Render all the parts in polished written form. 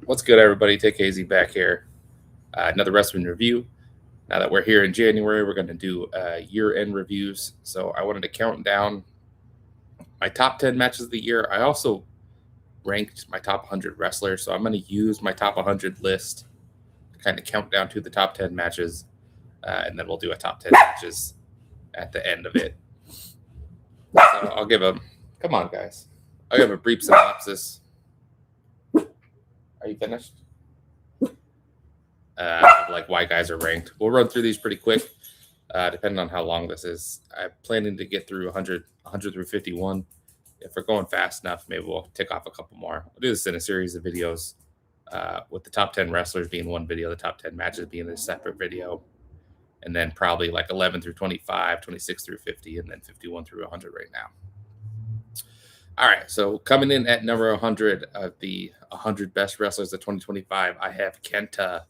What's good, everybody? Take AZ back here. Another wrestling review. Now that we're here in January, we're going to do year-end reviews. So I wanted to count down my top 10 matches of the year. I also ranked my top 100 wrestlers. So I'm going to use my top 100 list to kind of count down to the top 10 matches. And then we'll do a top 10 matches at the end of it. So I'll give a, come on, guys. I'll give a brief synopsis. Are you finished? Like why guys are ranked. We'll run through these pretty quick, depending on how long this is. I'm planning to get through 100 through 51. If we're going fast enough, maybe we'll tick off a couple more. We'll do this in a series of videos, with the top 10 wrestlers being one video, the top 10 matches being a separate video, and then probably like 11 through 25, 26 through 50, and then 51 through 100 right now. All right, so coming in at number 100 of the 100 best wrestlers of 2025, I have Kenta.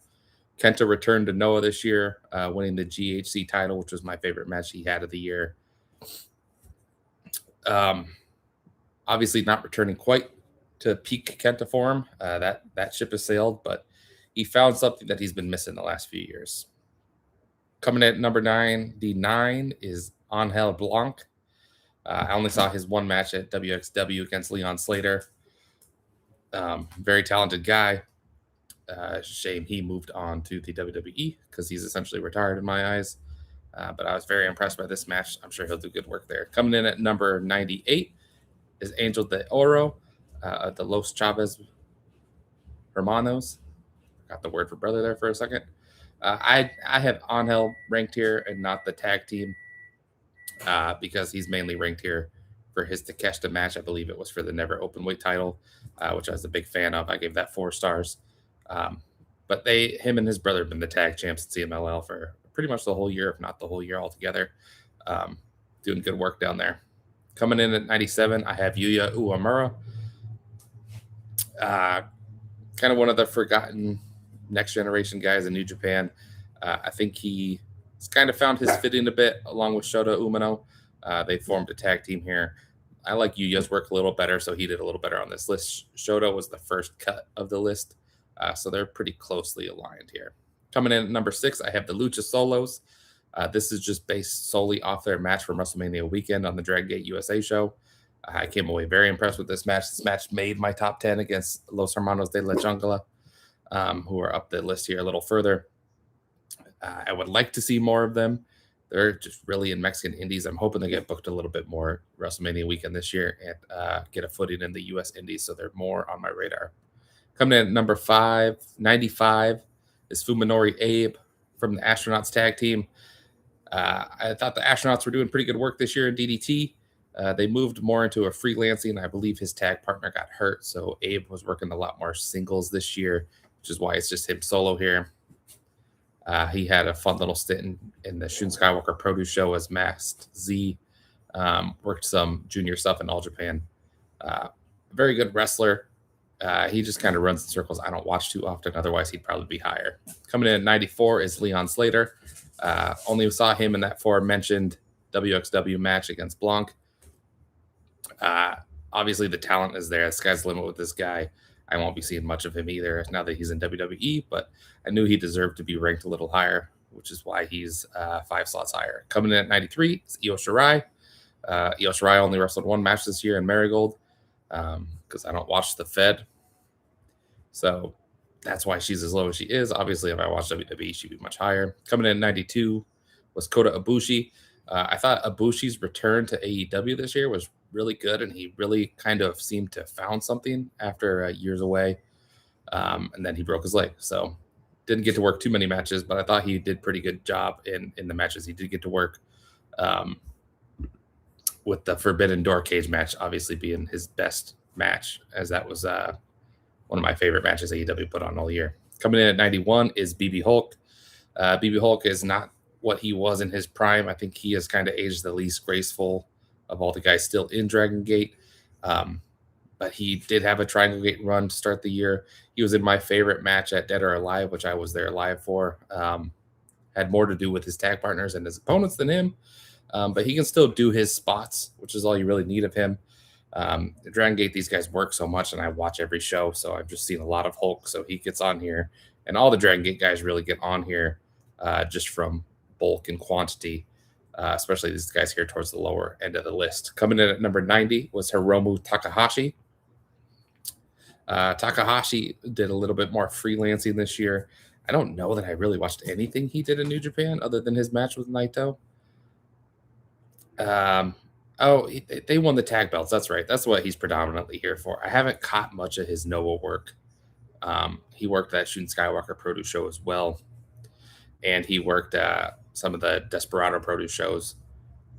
Kenta returned to Noah this year, winning the GHC title, which was my favorite match he had of the year. Obviously not returning quite to peak Kenta form. That ship has sailed, but he found something that he's been missing the last few years. Coming in at number 9, the 9 is Aingle Blanc. I only saw his one match at WXW against Leon Slater. Very talented guy. Shame he moved on to the WWE because he's essentially retired in my eyes. But I was very impressed by this match. I'm sure he'll do good work there. Coming in at number 98 is Angel de Oro, the Los Chavez Hermanos. Got the word for brother there for a second. I have Angel ranked here and not the tag team, because he's mainly ranked here for his Takeshita match. I believe it was for the Never Openweight title, which I was a big fan of. I gave that 4 stars. But him and his brother have been the tag champs at CMLL for pretty much the whole year, if not the whole year altogether. Doing good work down there. Coming in at 97, I have Yuma Uemura. Kind of one of the forgotten next generation guys in New Japan. I think he's kind of found his fitting a bit along with Shota Umino. They formed a tag team here. I like Yuya's work a little better, so he did a little better on this list. Shota was the first cut of the list, so they're pretty closely aligned here. Coming in at number 6, I have the Lucha Solos. This is just based solely off their match from WrestleMania weekend on the Dragon Gate USA show. I came away very impressed with this match. This match made my top 10 against Los Hermanos de La Jungla, who are up the list here a little further. I would like to see more of them. They're just really in Mexican indies. I'm hoping they get booked a little bit more WrestleMania weekend this year and get a footing in the U.S. indies, so they're more on my radar. Coming in at number 5, 95, is Fuminori Abe from the Astronauts tag team. I thought the Astronauts were doing pretty good work this year in DDT. They moved more into a freelancing. I believe his tag partner got hurt, so Abe was working a lot more singles this year, which is why it's just him solo here. He had a fun little stint in the Shun Skywalker produce show as Masked Z. Worked some junior stuff in All Japan. Very good wrestler. He just kind of runs in circles. I don't watch too often. Otherwise, he'd probably be higher. Coming in at 94 is Leon Slater. Only saw him in that aforementioned WXW match against Blanc. Obviously, the talent is there. The sky's the limit with this guy. I won't be seeing much of him either now that he's in WWE, but I knew he deserved to be ranked a little higher, which is why he's 5 slots higher. Coming in at 93 is Io Shirai. Io Shirai only wrestled 1 match this year in Marigold, because I don't watch the Fed. So that's why she's as low as she is. Obviously, if I watched WWE, she'd be much higher. Coming in at 92 was Kota Ibushi. I thought Ibushi's return to AEW this year was really good, and he really kind of seemed to have found something after years away. And then he broke his leg. So didn't get to work too many matches, but I thought he did pretty good job in the matches he did get to work, with the Forbidden Door cage match obviously being his best match, as that was one of my favorite matches AEW put on all year. Coming in at 91 is BxB Hulk. BxB Hulk is not what he was in his prime. I think he has kind of aged the least graceful of all the guys still in Dragon Gate. But he did have a Triangle Gate run to start the year. He was in my favorite match at Dead or Alive, which I was there live for. Had more to do with his tag partners and his opponents than him. But he can still do his spots, which is all you really need of him. Dragon Gate, these guys work so much, and I watch every show, so I've just seen a lot of Hulk. So he gets on here, and all the Dragon Gate guys really get on here just from bulk and quantity, especially these guys here towards the lower end of the list. Coming in at number 90 was Hiromu Takahashi. Takahashi did a little bit more freelancing this year. I don't know that I really watched anything he did in New Japan other than his match with Naito. They won the tag belts. That's right. That's what he's predominantly here for. I haven't caught much of his Noah work. He worked that Shun Skywalker produce show as well. And he worked some of the Desperado produce shows.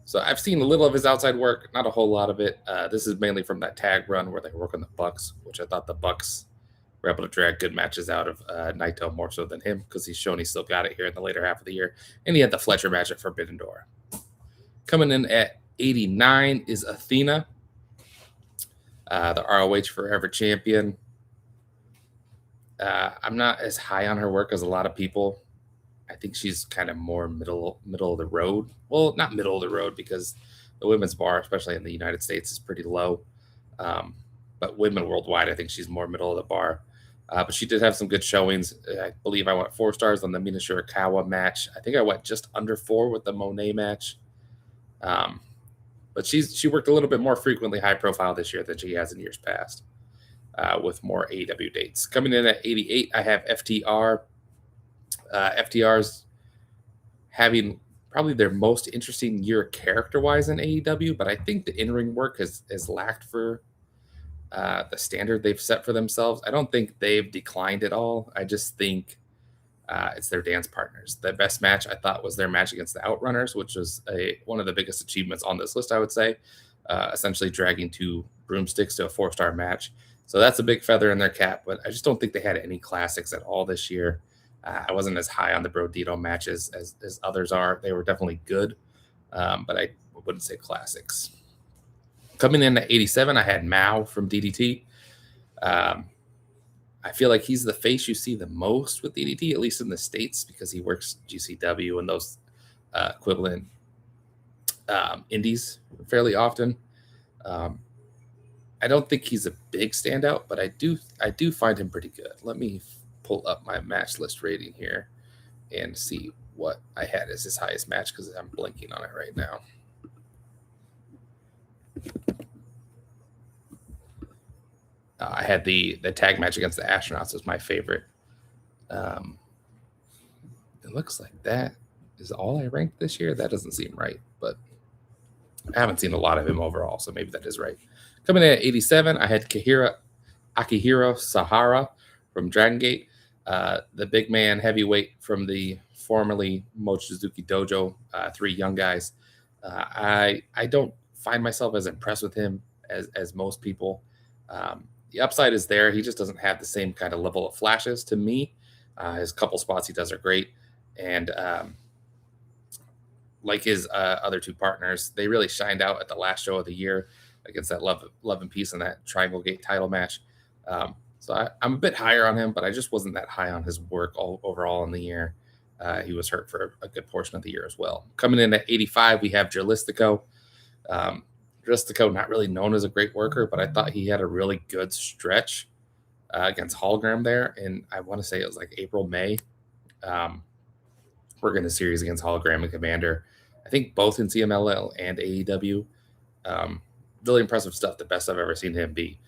So I've seen a little of his outside work, not a whole lot of it. This is mainly from that tag run where they work on the Bucks, which I thought the Bucks were able to drag good matches out of Naito more so than him, because he's shown he still got it here in the later half of the year. And he had the Fletcher match at Forbidden Door. Coming in at 89 is Athena, the ROH Forever Champion. I'm not as high on her work as a lot of people. I think she's kind of more middle of the road. Well, not middle of the road, because the women's bar, especially in the United States, is pretty low. But women worldwide, I think she's more middle of the bar. But she did have some good showings. I believe I went 4 stars on the Mina Shirakawa match. I think I went just under 4 with the Monet match. But she worked a little bit more frequently high profile this year than she has in years past, with more AEW dates. Coming in at 88, I have FTR. FTR's having probably their most interesting year character-wise in AEW, but I think the in-ring work has lacked for the standard they've set for themselves. I don't think they've declined at all. I just think it's their dance partners. The best match I thought was their match against the Outrunners, which was one of the biggest achievements on this list, I would say. Essentially dragging 2 broomsticks to a 4-star match. So that's a big feather in their cap, but I just don't think they had any classics at all this year. I wasn't as high on the Brodito matches as others are. They were definitely good, but I wouldn't say classics. Coming in at 87, I had Mao from DDT. I feel like he's the face you see the most with DDT, at least in the States, because he works GCW and those equivalent indies fairly often. I don't think he's a big standout, but I do find him pretty good. Let me pull up my match list rating here and see what I had as his highest match, because I'm blinking on it right now. I had the tag match against the Astronauts was my favorite. It looks like that is all I ranked this year. That doesn't seem right, but I haven't seen a lot of him overall, so maybe that is right. Coming in at 87, I had Akihiro Sahara from Dragon Gate, the big man heavyweight from the formerly Mochizuki Dojo, 3 young guys. I don't find myself as impressed with him as most people. The upside is there. He just doesn't have the same kind of level of flashes to me. His couple spots he does are great. And like his other 2 partners, they really shined out at the last show of the year against that Love and Peace in that Triangle Gate title match. So I'm a bit higher on him, but I just wasn't that high on his work overall in the year. He was hurt for a good portion of the year as well. Coming in at 85, we have Jalistico. Jalistico, not really known as a great worker, but I thought he had a really good stretch against hologram there. And I want to say it was like April, May. Working a series against hologram and Commander. I think both in CMLL and AEW. Really impressive stuff. The best I've ever seen him be.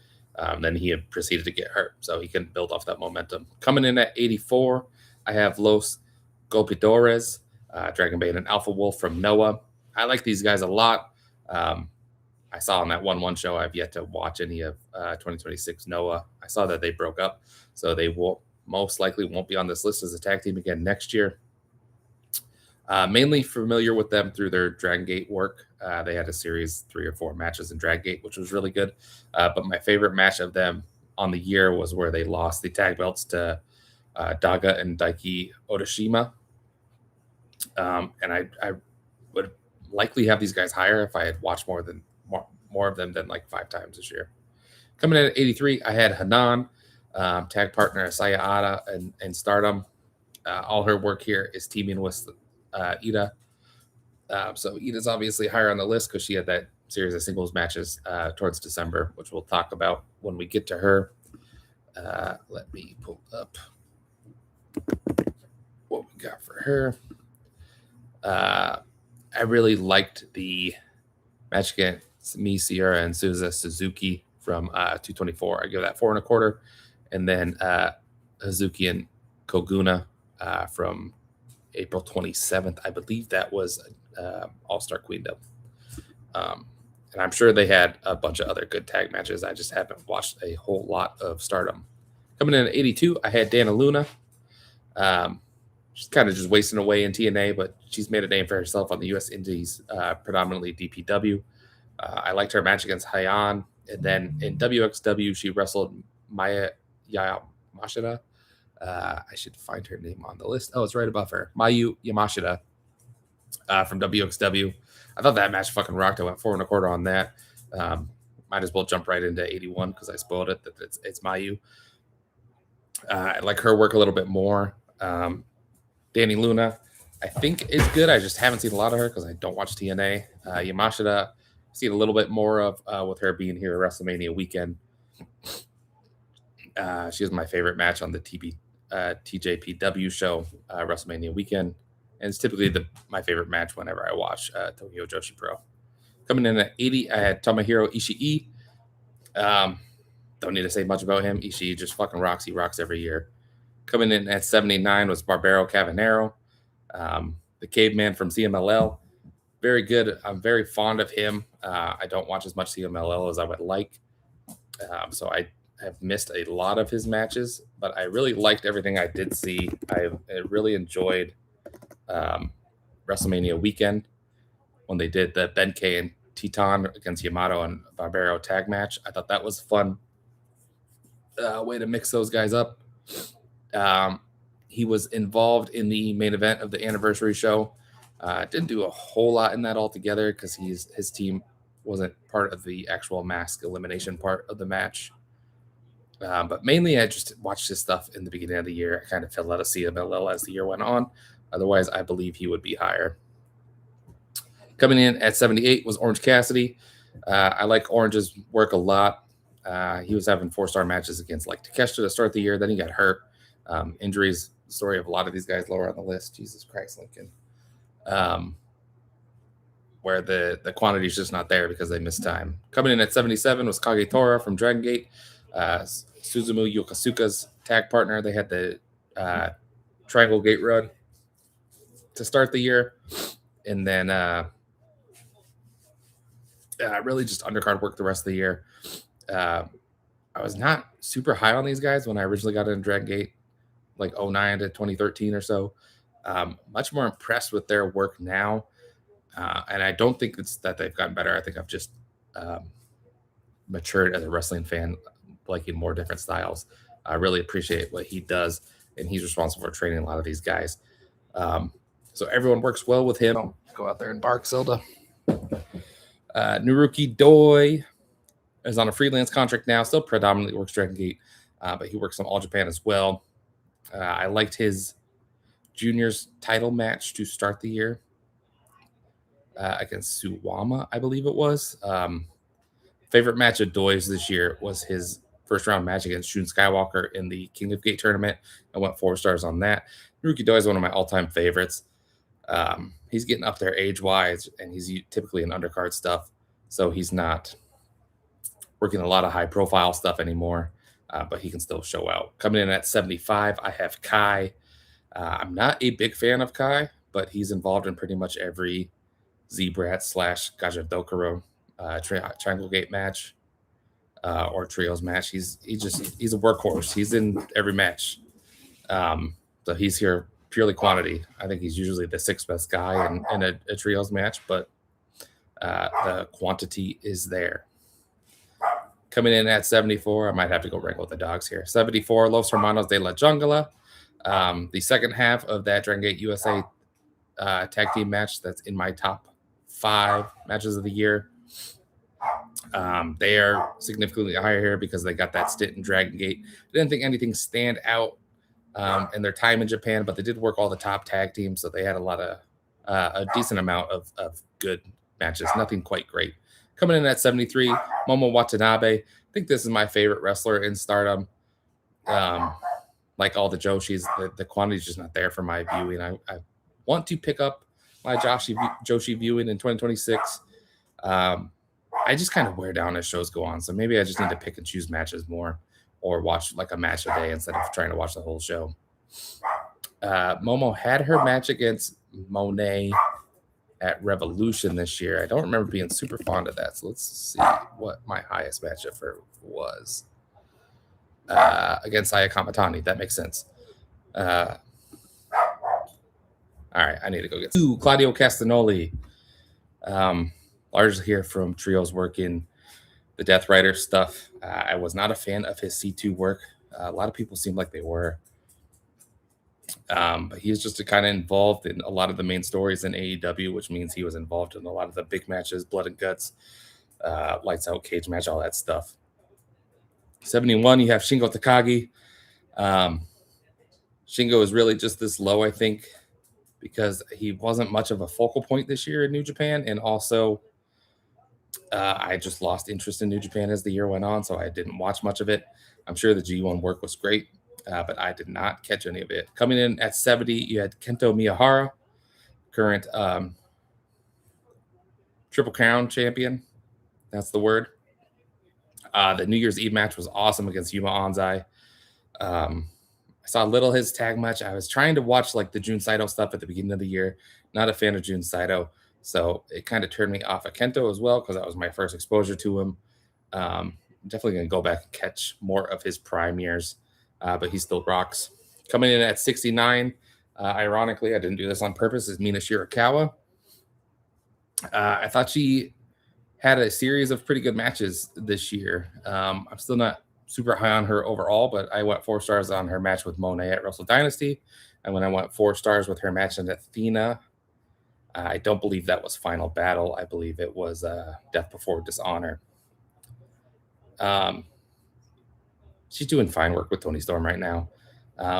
Then he had proceeded to get hurt, so he can build off that momentum. Coming in at 84, I have Los Golpeadores, Dragon Bait and Alpha Wolf from Noah. I like these guys a lot. I saw on that 1-1 show. I've yet to watch any of 2026 Noah. I saw that they broke up, so they will most likely won't be on this list as a tag team again next year. Mainly familiar with them through their Dragon Gate work. They had a series, 3 or 4 matches in Dragon Gate, which was really good. But my favorite match of them on the year was where they lost the tag belts to Daga and Daiki Odashima. And I would likely have these guys higher if I had watched more of them than like 5 times this year. Coming in at 83, I had Hanan, tag partner Asaya Ada and Stardom. All her work here is teaming with Ida. So Ida's obviously higher on the list because she had that series of singles matches towards December, which we'll talk about when we get to her. Let me pull up what we got for her. I really liked the match against Sierra and Suzuka Suzuki from 224. I give that 4 1/4. And then Hazuki and Koguna from April 27th. I believe that was All-Star Queendom. And I'm sure they had a bunch of other good tag matches. I just haven't watched a whole lot of Stardom. Coming in at 82, I had Dani Luna. She's kind of just wasting away in TNA, but she's made a name for herself on the U.S. Indies, predominantly DPW. I liked her match against Heian. And then in WXW, she wrestled Miyu Yamashita. I should find her name on the list. Oh, it's right above her. Mayu Yamashita from WXW. I thought that match fucking rocked. I went 4 1/4 on that. Might as well jump right into 81 because I spoiled it. That it's Mayu. I like her work a little bit more. Dani Luna, I think is good. I just haven't seen a lot of her because I don't watch TNA. Yamashita, I've seen a little bit more of with her being here at WrestleMania weekend. She was my favorite match on the TJPW show, WrestleMania weekend. And it's typically my favorite match whenever I watch Tokyo Joshi Pro. Coming in at 80, I had Tomohiro Ishii. Don't need to say much about him. Ishii just fucking rocks. He rocks every year. Coming in at 79 was Barbaro Cavenario, the caveman from CMLL. Very good. I'm very fond of him. I don't watch as much CMLL as I would like. So I have missed a lot of his matches, but I really liked everything I did see. I really enjoyed WrestleMania weekend when they did the Benkei and Titan against Yamato and Barbaro tag match. I thought that was fun. Way to mix those guys up. He was involved in the main event of the anniversary show. Didn't do a whole lot in that altogether because his team wasn't part of the actual mask elimination part of the match. But mainly I just watched his stuff in the beginning of the year. I kind of fell out of CMLL as the year went on. Otherwise, I believe he would be higher. Coming in at 78 was Orange Cassidy. I like Orange's work a lot. He was having 4-star matches against like Takeshita to start the year. Then he got hurt. Injuries, the story of a lot of these guys lower on the list. Jesus Christ, Lincoln. Where the quantity is just not there because they missed time. Coming in at 77 was Kagetora from Dragon Gate. Susumu Yokosuka's tag partner. They had the Triangle Gate run to start the year. And then really just undercard work the rest of the year. I was not super high on these guys when I originally got into Dragon Gate, like 09 to 2013 or so. Much more impressed with their work now. And I don't think it's that they've gotten better. I think I've just matured as a wrestling fan, liking more different styles. I really appreciate what he does, and he's responsible for training a lot of these guys. So everyone works well with him. I'll go out there and bark, Zelda. Naruki Doi is on a freelance contract now, still predominantly works Dragon Gate, but he works on All Japan as well. I liked his juniors title match to start the year against Suwama, I believe it was. Favorite match of Doi's this year was his first round match against Shun Skywalker in the King of Gate tournament. I went 4 stars on that. Naruki Doi is one of my all-time favorites. He's getting up there age-wise, and he's typically in undercard stuff, so he's not working a lot of high-profile stuff anymore, but he can still show out. Coming in at 75, I have Kai. I'm not a big fan of Kai, but he's involved in pretty much every Z-Brat / Gaja Dokuro Triangle Gate match or Trios match. He's a workhorse. He's in every match. So he's here purely quantity. I think he's usually the 6th best guy in a Trios match, but the quantity is there. Coming in at 74, I might have to go wrangle the dogs here. 74, Los Hermanos de la Jungla. The second half of that Dragon Gate USA tag team match that's in my top 5 matches of the year. They are significantly higher here because they got that stint in Dragon Gate. I didn't think anything stand out in their time in Japan, but they did work all the top tag teams, so they had a decent amount of good matches. Nothing quite great. Coming in at 73, Momo Watanabe. I think this is my favorite wrestler in Stardom. Like all the Joshis, the quantity is just not there for my viewing. I want to pick up my Joshi viewing in 2026. I just kind of wear down as shows go on, so maybe I just need to pick and choose matches more, or watch like a match a day instead of trying to watch the whole show. Momo had her match against Monet at Revolution this year. I don't remember being super fond of that, so let's see what my highest match of her was. Against Saya Kamatani. That makes sense. All right, I need to go get Claudio Castagnoli. Largely here from Trio's work in the Death Rider stuff. I was not a fan of his C2 work. A lot of people seemed like they were. But he's just kind of involved in a lot of the main stories in AEW, which means he was involved in a lot of the big matches, Blood and Guts, Lights Out, Cage Match, all that stuff. 71, you have Shingo Takagi. Shingo is really just this low, I think, because he wasn't much of a focal point this year in New Japan, and also I just lost interest in New Japan as the year went on, so I didn't watch much of it. I'm sure the G1 work was great, but I did not catch any of it. Coming in at 70, you had Kento Miyahara, current Triple Crown champion. That's the word. The New Year's Eve match was awesome against Yuma Anzai. I saw a little his tag match. I was trying to watch like the Jun Saito stuff at the beginning of the year. Not a fan of Jun Saito, so it kind of turned me off of Kento as well, because that was my first exposure to him. Definitely going to go back and catch more of his prime years, but he still rocks. Coming in at 69, ironically, I didn't do this on purpose, is Mina Shirakawa. I thought she had a series of pretty good matches this year. I'm still not super high on her overall, but I went 4 stars on her match with Monet at Wrestle Dynasty. And when I went 4 stars with her match with Athena, I don't believe that was Final Battle. I believe it was Death Before Dishonor. She's doing fine work with Toni Storm right now.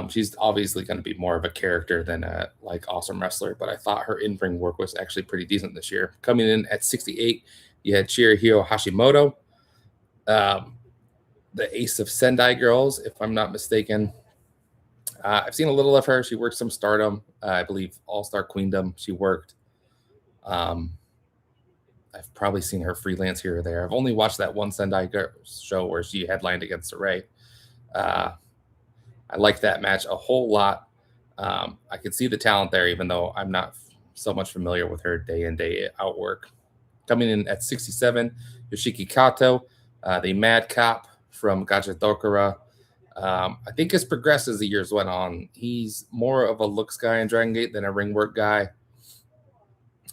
She's obviously going to be more of a character than a like awesome wrestler, but I thought her in-ring work was actually pretty decent this year. Coming in at 68, you had Chihiro Hashimoto, the ace of Sendai Girls, if I'm not mistaken. I've seen a little of her. She worked some Stardom, I believe All-Star Queendom she worked. I've probably seen her freelance here or there. I've only watched that one Sendai Girls show where she headlined against Saray. I liked that match a whole lot. I could see the talent there, even though I'm not so much familiar with her day in, day out work. Coming in at 67, Yoshiki Kato, the Mad Cop from Gachadokura. I think has progressed as the years went on. He's more of a looks guy in Dragon Gate than a ring work guy.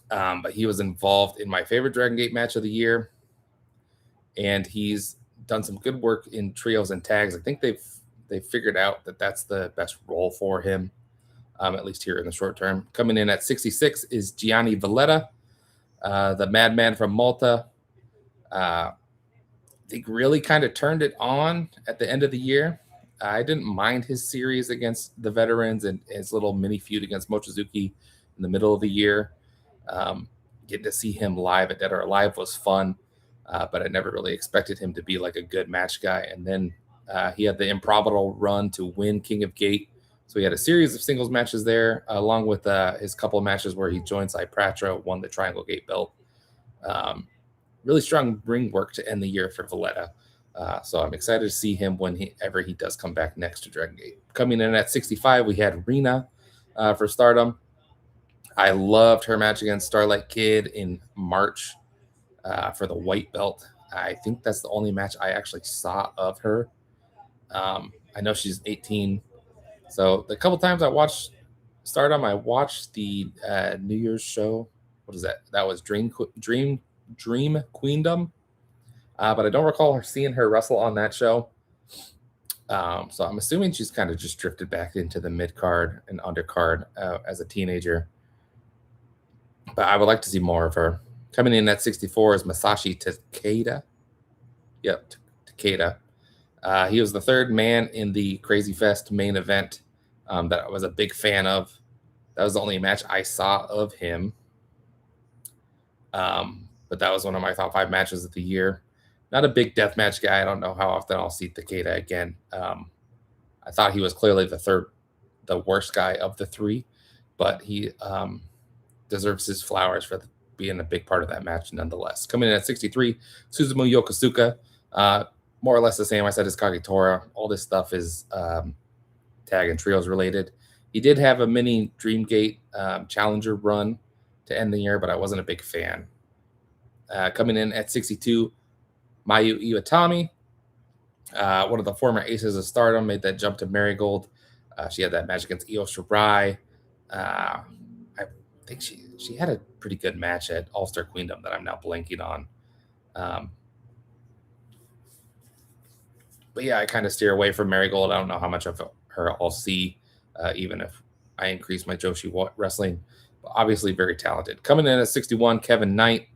But he was involved in my favorite Dragon Gate match of the year. And he's done some good work in trios and tags. I think they've figured out that that's the best role for him, at least here in the short term. Coming in at 66 is Gianni Valetta, the madman from Malta. They really kind of turned it on at the end of the year. I didn't mind his series against the veterans and his little mini feud against Mochizuki in the middle of the year. Getting to see him live at Dead or Alive was fun, but I never really expected him to be like a good match guy. And then he had the improbable run to win King of Gate. So he had a series of singles matches there, along with his couple of matches where he joined Cypratra, won the Triangle Gate belt. Really strong ring work to end the year for Valletta. So I'm excited to see him whenever he does come back next to Dragon Gate. Coming in at 65, we had Rina for Stardom. I loved her match against Starlight Kid in March for the white belt. I think that's the only match I actually saw of her. I know she's 18. So the couple times I watched Stardom, I watched the New Year's show. What is that? That was Dream Queendom. But I don't recall seeing her wrestle on that show. So I'm assuming she's kind of just drifted back into the mid-card and undercard as a teenager. But I would like to see more of her. Coming in at 64 is Masashi Takeda. Yep, Takeda. He was the third man in the Crazy Fest main event that I was a big fan of. That was the only match I saw of him. but that was one of my top 5 matches of the year. Not a big deathmatch guy. I don't know how often I'll see Takeda again. I thought he was clearly the worst guy of the 3, but he deserves his flowers for being a big part of that match nonetheless. Coming in at 63, Susumu Yokosuka. More or less the same I said as Kagetora. All this stuff is tag and trios related. He did have a mini Dreamgate Challenger run to end the year, but I wasn't a big fan. Coming in at 62, Mayu Iwatani. One of the former aces of Stardom, made that jump to Marigold. She had that match against Io Shirai. I think she had a pretty good match at All-Star Queendom that I'm now blanking on. But yeah, I kind of steer away from Marigold. I don't know how much of her I'll see, even if I increase my Joshi wrestling. But obviously very talented. Coming in at 61, Kevin Knight.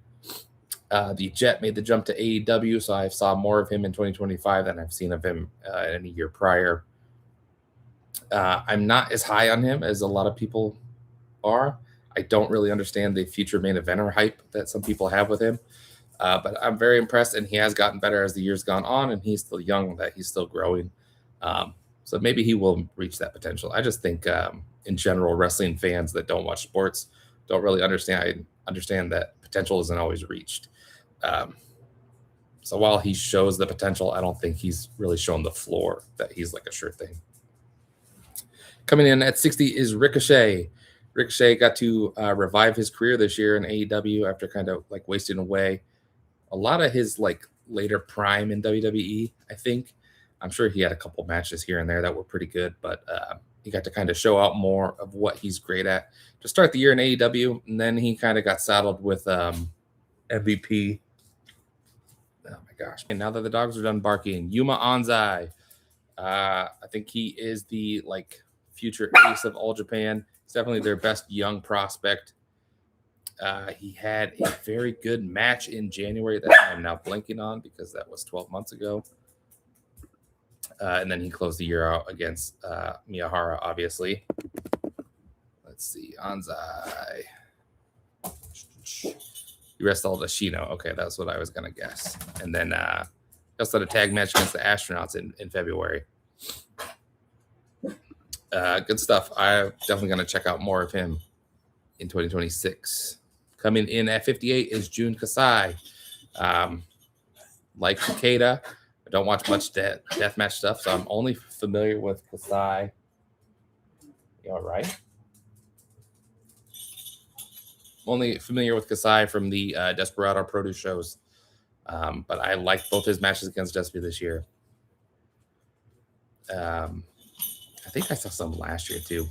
The Jet made the jump to AEW, so I saw more of him in 2025 than I've seen of him in a year prior. I'm not as high on him as a lot of people are. I don't really understand the future main eventer hype that some people have with him. But I'm very impressed, and he has gotten better as the year's gone on, and he's still young, that he's still growing. So maybe he will reach that potential. I just think, in general, wrestling fans that don't watch sports don't really understand that potential isn't always reached. So while he shows the potential, I don't think he's really shown the floor that he's like a sure thing. Coming in at 60 is Ricochet. Ricochet got to revive his career this year in AEW after kind of like wasting away a lot of his like later prime in WWE, I think. I'm sure he had a couple matches here and there that were pretty good, but he got to kind of show out more of what he's great at to start the year in AEW, and then he kind of got saddled with MVP. Oh my gosh. And now that the dogs are done barking, Yuma Anzai. I think he is the like future ace of All Japan. He's definitely their best young prospect. He had a very good match in January that I'm now blanking on because that was 12 months ago. And then he closed the year out against Miyahara, obviously. Let's see. Anzai. He wrestled Ashino. Okay, that's what I was going to guess. And then he also had a tag match against the Astronauts in February. Good stuff. I'm definitely going to check out more of him in 2026. Coming in at 58 is Jun Kasai. Like Takeda, I don't watch much deathmatch stuff, so I'm only familiar with Kasai. You all right? Only familiar with Kasai from the Desperado Produce shows, but I liked both his matches against Despy this year. I think I saw some last year too.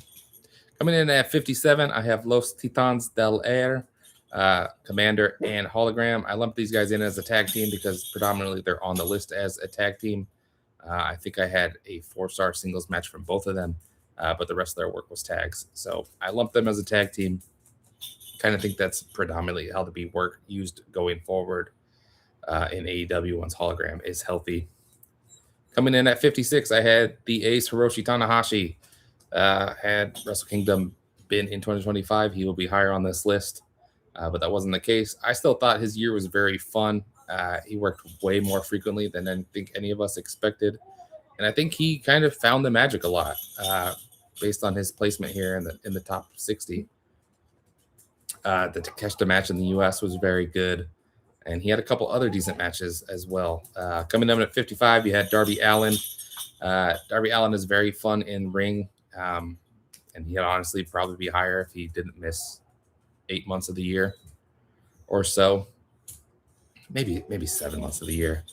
Coming in at 57, I have Los Titanes del Aire, Commander, and Hologram. I lumped these guys in as a tag team because predominantly they're on the list as a tag team. I think I had a 4-star singles match from both of them, but the rest of their work was tags. So I lumped them as a tag team. Kind of think that's predominantly how to be used going forward in AEW once Hologram is healthy. Coming in at 56, I had the ace Hiroshi Tanahashi. Had Wrestle Kingdom been in 2025, he will be higher on this list, but that wasn't the case. I still thought his year was very fun. He worked way more frequently than I think any of us expected, and I think he kind of found the magic a lot based on his placement here in the top 60. The Takeshita match in the U.S. was very good, and he had a couple other decent matches as well. Coming in at 55, you had Darby Allin. Darby Allin is very fun in ring, and he'd honestly probably be higher if he didn't miss 8 months of the year or so. Maybe 7 months of the year.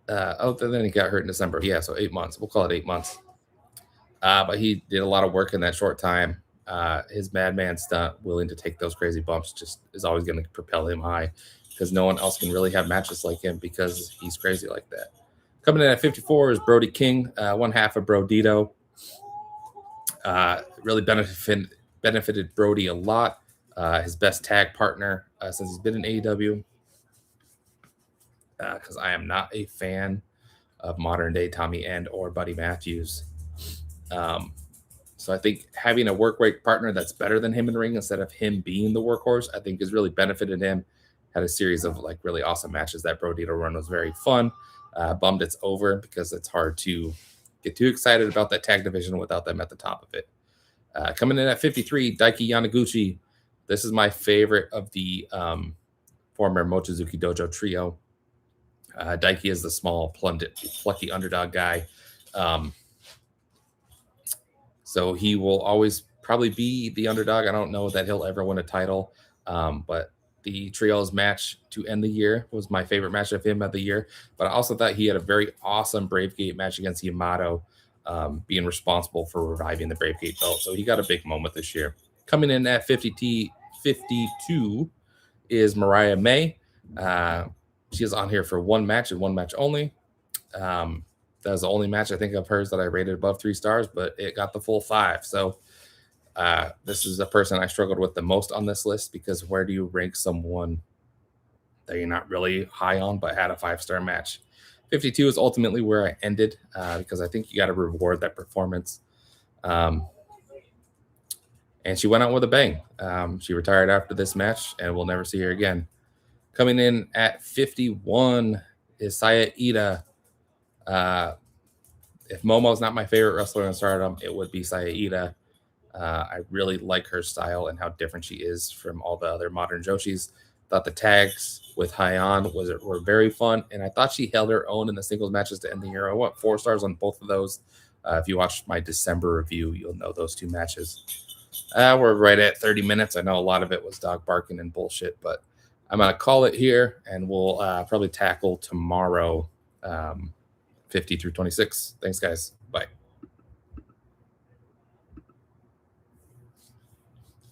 Then he got hurt in December. Yeah, so 8 months. We'll call it 8 months. But he did a lot of work in that short time. His madman stunt, willing to take those crazy bumps, just is always going to propel him high because no one else can really have matches like him because he's crazy like that. Coming in at 54 is Brody King, one half of Brodito. Really benefited Brody a lot. His best tag partner since he's been in AEW. Because I am not a fan of modern day Tommy End or Buddy Matthews. So I think having a work rate partner that's better than him in the ring instead of him being the workhorse, I think has really benefited him. had a series of like really awesome matches. That Brody run was very fun. Bummed it's over because it's hard to get too excited about that tag division without them at the top of it. Coming in at 53, Daiki Yanaguchi. This is my favorite of the former Mochizuki Dojo trio. Daiki is the small, plucky underdog guy. So he will always probably be the underdog. I don't know that he'll ever win a title, but the trios match to end the year was my favorite match of him of the year. But I also thought he had a very awesome Brave Gate match against Yamato, being responsible for reviving the Brave Gate belt. So he got a big moment this year. Coming in at 52 is Mariah May. She is on here for one match and one match only. That was the only match I think of hers that I rated above 3 stars, but it got the full 5. So this is a person I struggled with the most on this list, because where do you rank someone that you're not really high on but had a 5-star match? 52 is ultimately where I ended, because I think you got to reward that performance. And she went out with a bang. She retired after this match, and we'll never see her again. Coming in at 51 is Saya Ida. If Momo's not my favorite wrestler in Stardom, it would be Saya Ida. I really like her style and how different she is from all the other modern Joshis. Thought the tags with Hyon were very fun, and I thought she held her own in the singles matches to end the year. I went 4 stars on both of those. If you watched my December review, you'll know those 2 matches. We're right at 30 minutes. I know a lot of it was dog barking and bullshit, but I'm going to call it here, and we'll probably tackle tomorrow 50 through 26. Thanks, guys. Bye.